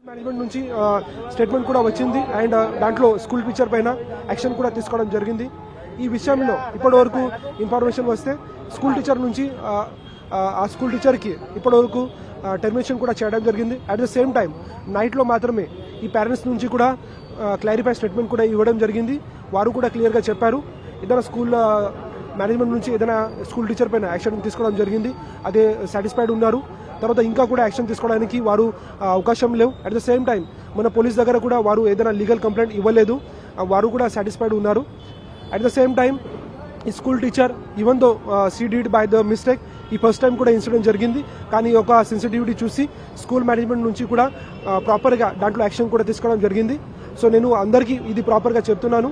Management నుంచి statement కూడా వచ్చింది అండ్ దాంట్లో స్కూల్ టీచర్ పైన యాక్షన్ కూడా తీసుకోవడం జరిగింది. ఈ విషయంలో ఇప్పటివరకు ఇన్ఫర్మేషన్ వస్తే స్కూల్ టీచర్ నుంచి ఆ స్కూల్ టీచర్కి ఇప్పటివరకు టెర్మినేషన్ కూడా చేయడం జరిగింది. అట్ ద సేమ్ టైం నైట్లో మాత్రమే ఈ పేరెంట్స్ నుంచి కూడా క్లారిఫై స్టేట్మెంట్ కూడా ఇవ్వడం జరిగింది. వారు కూడా క్లియర్గా చెప్పారు ఏదైనా స్కూల్ మేనేజ్మెంట్ నుంచి ఏదైనా స్కూల్ టీచర్ పైన యాక్షన్ తీసుకోవడం జరిగింది, అదే సాటిస్ఫైడ్ ఉన్నారు. తర్వాత ఇంకా కూడా యాక్షన్ తీసుకోవడానికి వారు అవకాశం లేవు. అట్ ద సేమ్ టైం మన పోలీస్ దగ్గర కూడా వారు ఏదైనా లీగల్ కంప్లైంట్ ఇవ్వలేదు, వారు కూడా సాటిస్ఫైడ్ ఉన్నారు. అట్ ద సేమ్ టైం ఈ school teacher even though she did buy the mistake, ఈ ఫస్ట్ టైం కూడా ఇన్సిడెంట్ జరిగింది, కానీ ఒక సెన్సిటివిటీ చూసి స్కూల్ మేనేజ్మెంట్ నుంచి కూడా ప్రాపర్గా దాంట్లో యాక్షన్ కూడా తీసుకోవడం జరిగింది. సో నేను అందరికీ ఇది ప్రాపర్గా చెప్తున్నాను,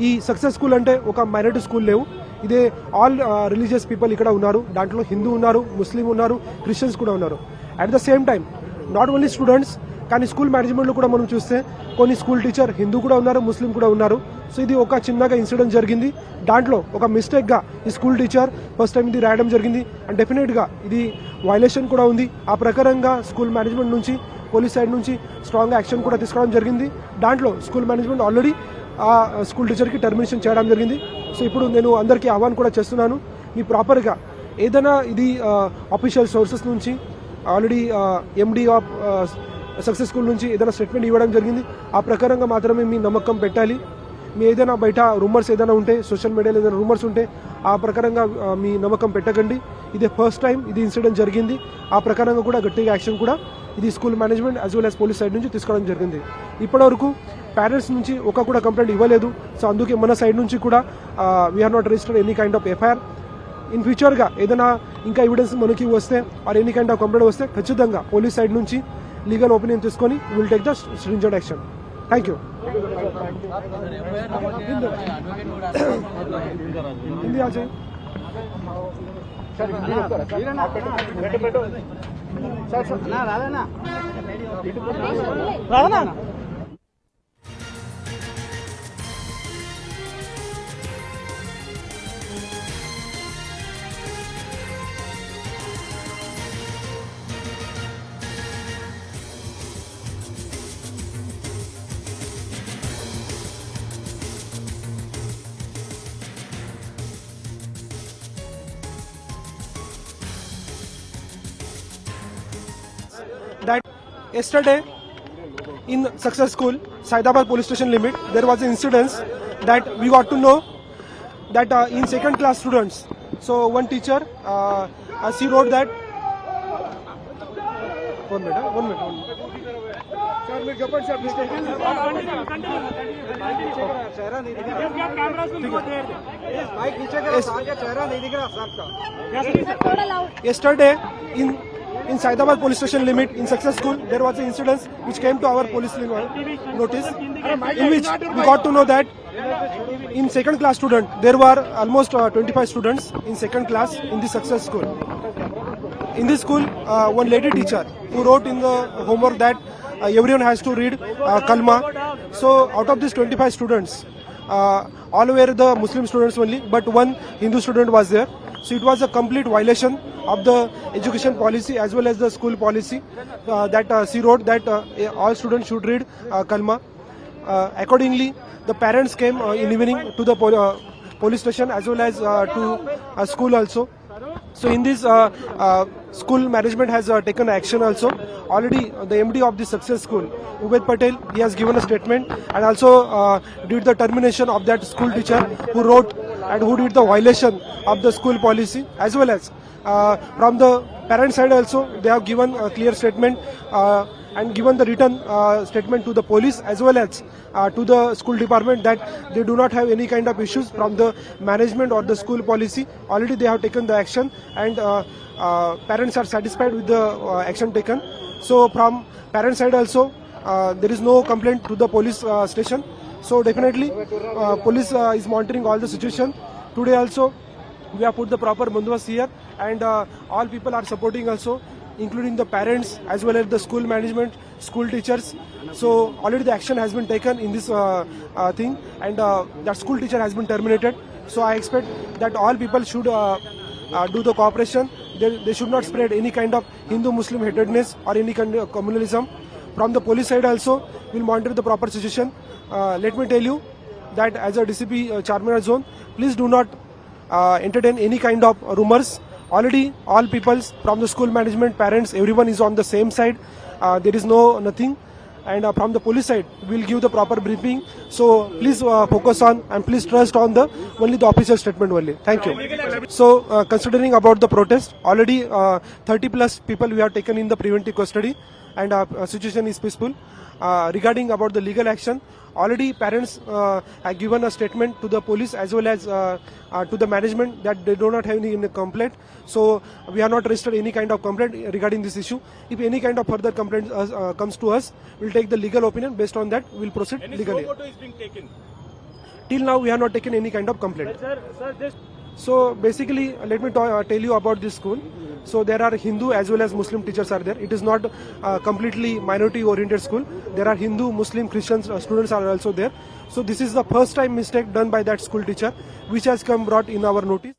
ఈ సక్సెస్ స్కూల్ అంటే ఒక మైనారిటీ స్కూల్ లేవు, ఇదే ఆల్ రిలీజియస్ పీపుల్ ఇక్కడ ఉన్నారు. దాంట్లో హిందూ ఉన్నారు, ముస్లిం ఉన్నారు, క్రిస్టియన్స్ కూడా ఉన్నారు. At the same time not only students, కానీ స్కూల్ మేనేజ్మెంట్లో కూడా మనం చూస్తే కొన్ని స్కూల్ టీచర్ హిందూ కూడా ఉన్నారు, ముస్లిం కూడా ఉన్నారు. సో ఇది ఒక చిన్నగా ఇన్సిడెంట్ జరిగింది, దాంట్లో ఒక మిస్టేక్గా ఈ స్కూల్ టీచర్ ఫస్ట్ టైం ఇది రాయడం జరిగింది అండ్ డెఫినెట్గా ఇది వైలేషన్ కూడా ఉంది. ఆ ప్రకారంగా స్కూల్ మేనేజ్మెంట్ నుంచి పోలీస్ సైడ్ నుంచి స్ట్రాంగ్ యాక్షన్ కూడా తీసుకోవడం జరిగింది. దాంట్లో స్కూల్ మేనేజ్మెంట్ ఆల్రెడీ ఆ స్కూల్ టీచర్కి టర్మినేషన్ చేయడం జరిగింది. సో ఇప్పుడు నేను అందరికీ ఆహ్వానం కూడా చేస్తున్నాను, మీ ప్రాపర్గా ఏదైనా ఇది అఫీషియల్ సోర్సెస్ నుంచి already MD of success school నుంచి ఏదైనా స్టేట్మెంట్ ఇవ్వడం జరిగింది, ఆ ప్రకారంగా మాత్రమే మీ నమ్మకం పెట్టాలి. మీ ఏదైనా బయట రూమర్స్ ఏదైనా ఉంటే, సోషల్ మీడియాలో ఏదైనా రూమర్స్ ఉంటే ఆ ప్రకారంగా మీ నమ్మకం పెట్టకండి. ఇది ఫస్ట్ టైం ఇది ఇన్సిడెంట్ జరిగింది, ఆ ప్రకారంగా కూడా గట్టిగా యాక్షన్ కూడా ఇది school management as well as police side నుంచి తీసుకోవడం జరిగింది. ఇప్పటివరకు పేరెంట్స్ నుంచి ఒక కూడా కంప్లైంట్ ఇవ్వలేదు. సో అందుకే మన సైడ్ నుంచి కూడా we are not registered any kind of FIR. In ఫ్యూచర్గా ఏదైనా ఇంకా ఎవిడెన్స్ మనకి వస్తే or any kind of complaint వస్తే ఖచ్చితంగా పోలీస్ సైడ్ నుంచి లీగల్ ఒపీనియన్ తీసుకొని will take the stringent action. Thank you. Hindi आ जाए राधा ना that yesterday in Success School, Saidabad Police Station limit, there was an incident that we got to know that in second class students, so one teacher, she wrote that, one minute. Yesterday in Saidabad Police Station limit in Success School, there was an incident which came to our police notice, in which we got to know that in second class student, there were almost 25 students in second class in the Success School. In this school, one lady teacher who wrote in the homework that everyone has to read Kalma. So out of these 25 students, all were the Muslim students only, but one Hindu student was there. So it was a complete violation of the education policy as well as the school policy that she wrote that all students should read Kalma. Accordingly, the parents came in evening to the police station as well as to school also. So in this school management has taken action also. Already the MD of the Success School, Ubaid Patel, he has given a statement and also did the termination of that school teacher who wrote and who did the violation of the school policy, as well as from the parent side also they have given a clear statement and given the written statement to the police as well as to the school department that they do not have any kind of issues from the management or the school policy. Already they have taken the action and parents are satisfied with the action taken. So from parent side also there is no complaint to the police station. So definitely police is monitoring all the situation. Today also we have put the proper bandobast here and all people are supporting also, including the parents as well as the school management, school teachers. So already the action has been taken in this thing and that school teacher has been terminated. So I expect that all people should do the cooperation. They should not spread any kind of Hindu-Muslim hatredness or any kind of communalism. from the police side also, we'll monitor the proper situation. Let me tell you that as a DCP Charminar Zone, please do not entertain any kind of rumors. Already all peoples from the school management, parents, everyone is on the same side. There is nothing. And from the police side, we'll give the proper briefing. So please focus on and please trust on the only the official statement only. Thank you. So considering about the protest, already 30 plus people we have taken in the preventive custody, and situation is peaceful. Regarding about the legal action, already parents have given a statement to the police as well as to the management that they do not have any complaint. So we have not registered any kind of complaint regarding this issue. If any kind of further complaint comes to us, we'll take the legal opinion. Based on that, we'll proceed legally. Any photo is being taken? Till now, we have not taken any kind of complaint. So basically, let me tell you about this school. So there are Hindu as well as Muslim teachers are there. It is not completely minority oriented school. There are Hindu, Muslim, Christians students are also there. So this is the first time mistake done by that school teacher, which has come brought in our notice.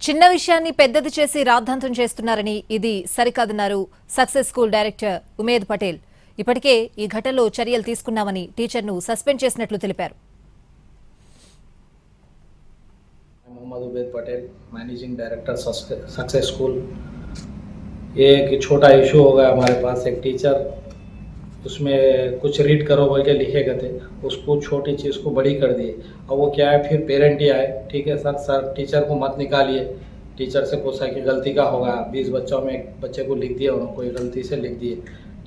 చిన్న విషయాన్ని పెద్దది చేసి రాద్ధాంతం చేస్తున్నారని ఇది సరికాదన్నారు success school director Umed Patel. ఇప్పటికే ఈ ఘటనలో చర్యలు తీసుకున్నామని టీచర్ను సస్పెండ్ చేసినట్లు తెలిపారు. Mohammed Ubaid Patel, managing director success school. ये एक छोटा इशू हो गया हमारे पास, एक टीचर उसमें कुछ रीड करो बोल के लिखे गए थे, उसको छोटी चीज़ को बड़ी कर दिए। अब वो क्या है, फिर पेरेंट ही आए, ठीक है सर टीचर को मत निकालिए, टीचर से पूछा कि गलती का होगा, 20 बच्चों में एक बच्चे को लिख दिया, उन्होंने कोई गलती से लिख दिए,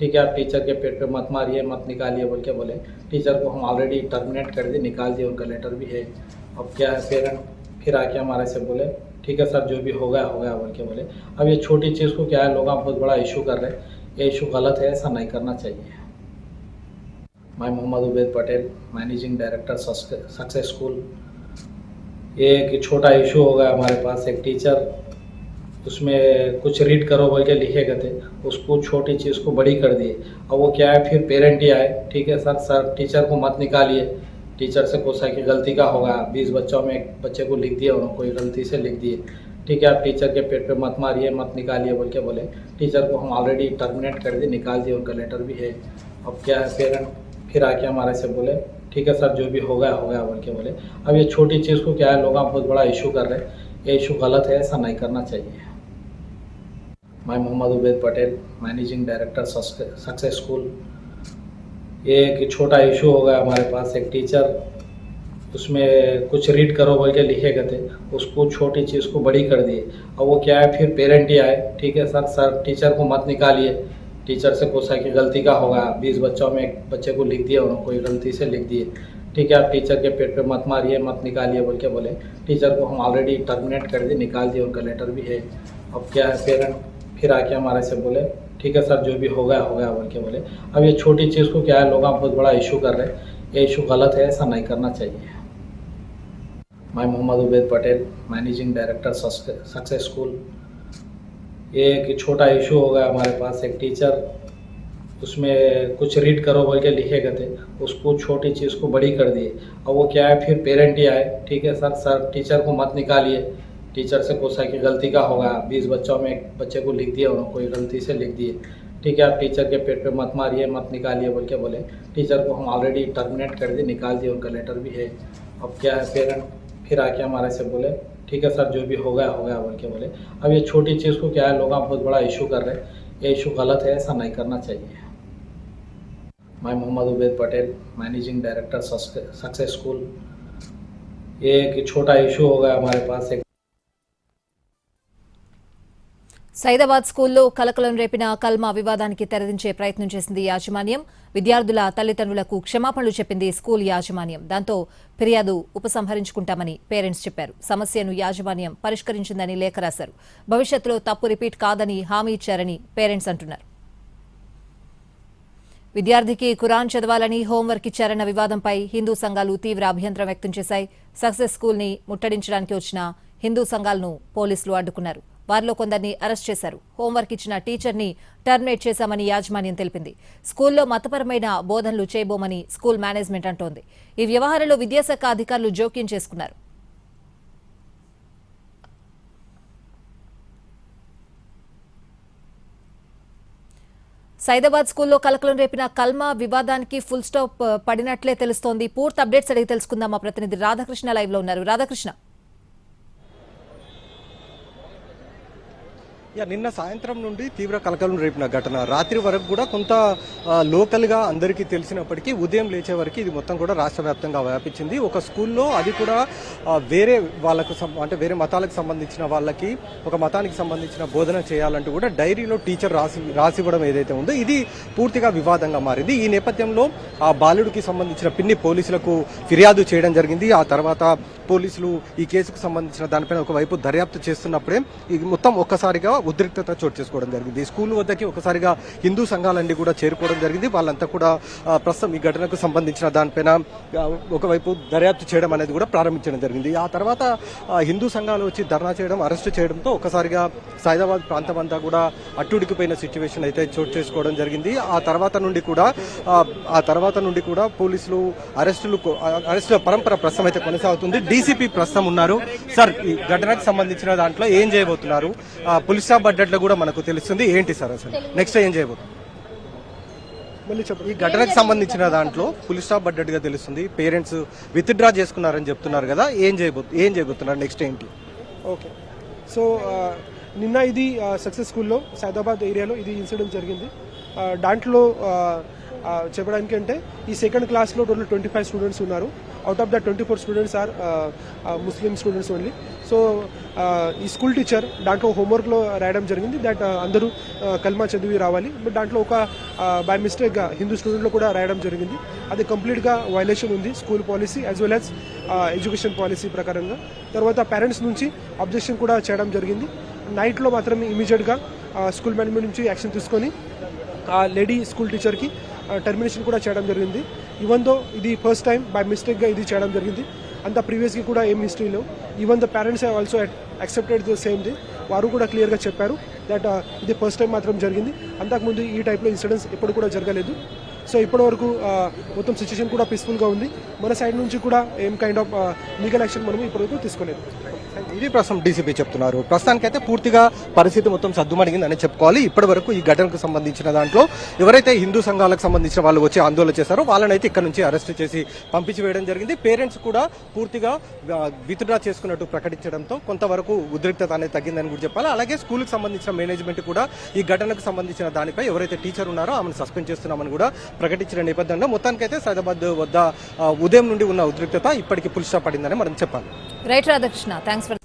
ठीक है आप टीचर के पेट पे मत मारिए, मत निकालिए बोल के बोले। टीचर को हम ऑलरेडी टर्मिनेट कर दिए, निकाल दिए, उनका लेटर भी है। अब क्या है, पेरेंट फिर आके हमारे से बोले ठीक है सर जो भी हो गया बोल के बोले। अब ये छोटी चीज़ को क्या है, लोग बहुत बड़ा इशू कर रहे हैं, ये इशू गलत है, ऐसा नहीं करना चाहिए। मैं Mohammed Ubaid Patel, managing director success school. ये एक छोटा इशू हो गया हमारे पास, एक टीचर उसमें कुछ रीड करो बोल के लिखे गए थे, उसको छोटी चीज़ को बड़ी कर दिए। अब वो क्या है, फिर पेरेंट ही आए, ठीक है सर टीचर को मत निकालिए, टीचर से पूछा कि गलती का होगा, 20 बच्चों में एक बच्चे को लिख दिया, उन्होंने कोई गलती से लिख दिए, ठीक है आप टीचर के पेट पे मत मारिए, मत निकालिए बोल के बोले। टीचर को हम ऑलरेडी टर्मिनेट कर दिए, निकाल दिए, उनका लेटर भी है। अब क्या है, पेरेंट फिर आके हमारे से बोले ठीक है सर जो भी हो गया बोल के बोले। अब ये छोटी चीज़ को क्या है, लोग बहुत बड़ा इशू कर रहे हैं, ये इशू गलत है, ऐसा नहीं करना चाहिए। मैं Mohammed Ubaid Patel, managing director success school. ये एक छोटा इशू हो गया हमारे पास, एक टीचर उसमें कुछ रीड करो बोल के लिखे गए थे, उसको छोटी चीज़ को बड़ी कर दिए। अब वो क्या है, फिर पेरेंट ही आए, ठीक है सर टीचर को मत निकालिए, टीचर से पूछा कि गलती का होगा, 20 बच्चों में एक बच्चे को लिख दिया, उन्होंने कोई गलती से लिख दिए, ठीक है आप टीचर के पेट पे मत मारिए, मत निकालिए बोल के बोले। टीचर को हम ऑलरेडी टर्मिनेट कर दिए, निकाल दिए, उनका लेटर भी है। अब क्या है, पेरेंट फिर आके हमारे से बोले ठीक है सर जो भी हो गया बोल के बोले। अब ये छोटी चीज़ को क्या है, लोग बहुत बड़ा इशू कर रहे हैं, ये इशू गलत है, ऐसा नहीं करना चाहिए। मैं Mohammed Ubaid Patel, managing director success school. ये एक छोटा इशू हो गया हमारे पास, एक टीचर उसमें कुछ रीड करो बोल के लिखे गए थे, उसको छोटी चीज़ को बड़ी कर दिए। अब वो क्या है, फिर पेरेंट ही आए, ठीक है सर टीचर को मत निकालिए, टीचर से पूछा कि गलती का होगा, 20 बच्चों में एक बच्चे को लिख दिया, उन्होंने कोई गलती से लिख दिए, ठीक है आप टीचर के पेट पे मत मारिए, मत निकालिए बोल के बोले। टीचर को हम ऑलरेडी टर्मिनेट कर दिए, निकाल दिए, उनका लेटर भी है। अब क्या है, पेरेंट फिर आके हमारे से बोले ठीक है सर जो भी हो गया बोल के बोले। अब ये छोटी चीज़ को क्या है, लोग बहुत बड़ा इशू कर रहे हैं, ये इशू गलत है, ऐसा नहीं करना चाहिए। मैं Mohammed Ubaid Patel, managing director success school. ये एक छोटा इशू हो गया हमारे पास, एक సైదాబాద్ స్కూల్లో కలకలం రేపిన కల్మా వివాదానికి తెరదించే ప్రయత్నం చేసింది యాజమాన్యం. విద్యార్థుల తల్లిదండ్రులకు క్షమాపణలు చెప్పింది స్కూల్ యాజమాన్యం. దాంతో ఫిర్యాదు ఉపసంహరించుకుంటామని పేరెంట్స్ చెప్పారు. సమస్యను యాజమాన్యం పరిష్కరించిందని లేఖ రాశారు. భవిష్యత్తులో తప్పు రిపీట్ కాదని హామీ ఇచ్చారని పేరెంట్స్ అంటున్నారు. విద్యార్థికి ఖురాన్ చదవాలని హోంవర్క్ ఇచ్చారన్న వివాదంపై హిందూ సంఘాలు తీవ్ర అభ్యంతరం వ్యక్తం చేశాయి. సక్సెస్ స్కూల్ ని ముట్టడించడానికి వచ్చిన హిందూ సంఘాలను పోలీసులు అడ్డుకున్నారు. వారిలో కొందరిని అరెస్ట్ చేశారు. హోంవర్క్ ఇచ్చిన టీచర్ని టర్మినేట్ చేశామని యాజమాన్యం తెలిపింది. స్కూల్లో మతపరమైన బోధనలు చేయబోమని స్కూల్ మేనేజ్మెంట్ అంటోంది. ఈ వ్యవహారంలో విద్యాశాఖ అధికారులు జోక్యం చేసుకున్నారు. సైదాబాద్ స్కూల్లో కలకలం రేపిన కల్మా వివాదానికి ఫుల్ స్టాప్ పడినట్లే తెలుస్తోంది. పూర్తి అప్డేట్స్ అడిగి తెలుసుకుందాం. మా ప్రతినిధి రాధాకృష్ణ లైవ్ లో ఉన్నారు. రాధాకృష్ణ, నిన్న సాయంత్రం నుండి తీవ్ర కలకలం రేపిన ఘటన రాత్రి వరకు కూడా కొంత లోకల్గా అందరికీ తెలిసినప్పటికీ ఉదయం లేచే వరకు ఇది మొత్తం కూడా రాష్ట్ర వ్యాప్తంగా వ్యాపించింది. ఒక స్కూల్లో అది కూడా వేరే వాళ్ళకు అంటే వేరే మతాలకు సంబంధించిన వాళ్ళకి ఒక మతానికి సంబంధించిన బోధన చేయాలంటూ కూడా డైరీలో టీచర్ రాసివ్వడం ఏదైతే ఉందో ఇది పూర్తిగా వివాదంగా మారింది. ఈ నేపథ్యంలో ఆ బాలుడికి సంబంధించిన పిన్ని పోలీసులకు ఫిర్యాదు చేయడం జరిగింది. ఆ తర్వాత పోలీసులు ఈ కేసుకు సంబంధించిన దానిపైన ఒకవైపు దర్యాప్తు చేస్తున్నప్పుడే ఇది మొత్తం ఒక్కసారిగా ఉద్రిక్తత చోటు చేసుకోవడం జరిగింది. స్కూల్ వద్దకి ఒకసారిగా హిందూ సంఘాలన్నీ కూడా చేరుకోవడం జరిగింది. వాళ్ళంతా కూడా ప్రస్తుతం ఈ ఘటనకు సంబంధించిన దానిపైన ఒకవైపు దర్యాప్తు చేయడం అనేది కూడా ప్రారంభించడం జరిగింది. ఆ తర్వాత హిందూ సంఘాలు వచ్చి ధర్నా చేయడం, అరెస్టు చేయడంతో ఒకసారిగా సైదాబాద్ ప్రాంతం అంతా కూడా అట్టుడికిపోయిన సిచ్యువేషన్ అయితే చోటు చేసుకోవడం జరిగింది. ఆ తర్వాత నుండి కూడా పోలీసులు అరెస్టుల పరంపర ప్రస్తుతం అయితే కొనసాగుతుంది. డీసీపీ ప్రస్తుతం ఉన్నారు. సార్, ఈ ఘటనకు సంబంధించిన దాంట్లో ఏం చేయబోతున్నారు? పోలీస్ స్టాఫ్ బడ్జెట్లో కూడా మనకు తెలుస్తుంది. ఏంటి సార్ అసలు నెక్స్ట్ ఏం చేయబోతున్నారు? ఈ ఘటనకు సంబంధించిన దాంట్లో పోలీస్ స్టాఫ్ బడ్జెట్ గా తెలుస్తుంది. పేరెంట్స్ విత్డ్రా చేసుకున్నారని చెప్తున్నారు కదా, ఏం చేయబోతున్నారు నెక్స్ట్ ఏంటి? ఓకే, సో నిన్న ఇది సక్సెస్ స్కూల్లో సైదాబాద్ ఏరియాలో ఇది ఇన్సిడెంట్ జరిగింది. దాంట్లో చెప్పడానికి అంటే ఈ సెకండ్ క్లాస్లో టోటల్ 25 స్టూడెంట్స్ ఉన్నారు. Out of the 24 students are Muslim students only. So ఈ స్కూల్ టీచర్ దాంట్లో హోంవర్క్లో రాయడం జరిగింది దట్ అందరూ కల్మా చదివి రావాలి. బట్ దాంట్లో ఒక బై మిస్టేక్గా హిందూ స్టూడెంట్లో కూడా రాయడం జరిగింది. అది కంప్లీట్గా వైలేషన్ ఉంది school policy as well as education policy ప్రకారంగా. తర్వాత పేరెంట్స్ నుంచి అబ్జెక్షన్ కూడా చేయడం జరిగింది. నైట్లో మాత్రం ఇమీడియట్గా స్కూల్ మేనేజ్మెంట్ నుంచి యాక్షన్ తీసుకొని ఆ లేడీ స్కూల్ టీచర్కి టర్మినేషన్ కూడా చేయడం జరిగింది. ఈవెన్ దో ఇది ఫస్ట్ టైం బై మిస్టేక్గా ఇది చేయడం జరిగింది. అంత ప్రీవియస్గా కూడా ఏం హిస్టరీలో even the parents have also accepted the same thing. వారు కూడా క్లియర్గా చెప్పారు దట్ ఇది ఫస్ట్ టైం మాత్రం జరిగింది. అంతకుముందు ఈ టైప్లో ఇన్సిడెంట్స్ ఎప్పుడు కూడా జరగలేదు. సో ఇప్పటివరకు మొత్తం సిచ్యువేషన్ కూడా పీస్ఫుల్గా ఉంది. మన సైడ్ నుంచి కూడా ఏం కైండ్ ఆఫ్ లీగల్ యాక్షన్ మనం ఇప్పటివరకు తీసుకోలేదు. ఇది ప్రస్తుతం డీసీపీ చెప్తున్నారు. ప్రస్తుతానికైతే పూర్తిగా పరిస్థితి మొత్తం సద్దుమణిగిందని చెప్పుకోవాలి. ఇప్పటి వరకు ఈ ఘటనకు సంబంధించిన దాంట్లో ఎవరైతే హిందూ సంఘాలకు సంబంధించిన వాళ్ళు వచ్చి ఆందోళన చేశారో వాళ్ళనైతే ఇక్కడ నుంచి అరెస్ట్ చేసి పంపించి వేయడం జరిగింది. పేరెంట్స్ కూడా పూర్తిగా విత్డ్రా చేసుకున్నట్టు ప్రకటించడంతో కొంతవరకు ఉద్రిక్తత అనేది తగ్గిందని కూడా చెప్పాలి. అలాగే స్కూల్కి సంబంధించిన మేనేజ్మెంట్ కూడా ఈ ఘటనకు సంబంధించిన దానిపై ఎవరైతే టీచర్ ఉన్నారో ఆమెను సస్పెండ్ చేస్తున్నామని కూడా ప్రకటించిన నేపథ్యంలో మొత్తానికైతే సైదాబాద్ వద్ద ఉదయం నుండి ఉన్న ఉద్రిక్తత ఇప్పటికీ ఫుల్ స్టాప్ పడిందని మనం చెప్పాలి. Right Radhakrishna, thanks for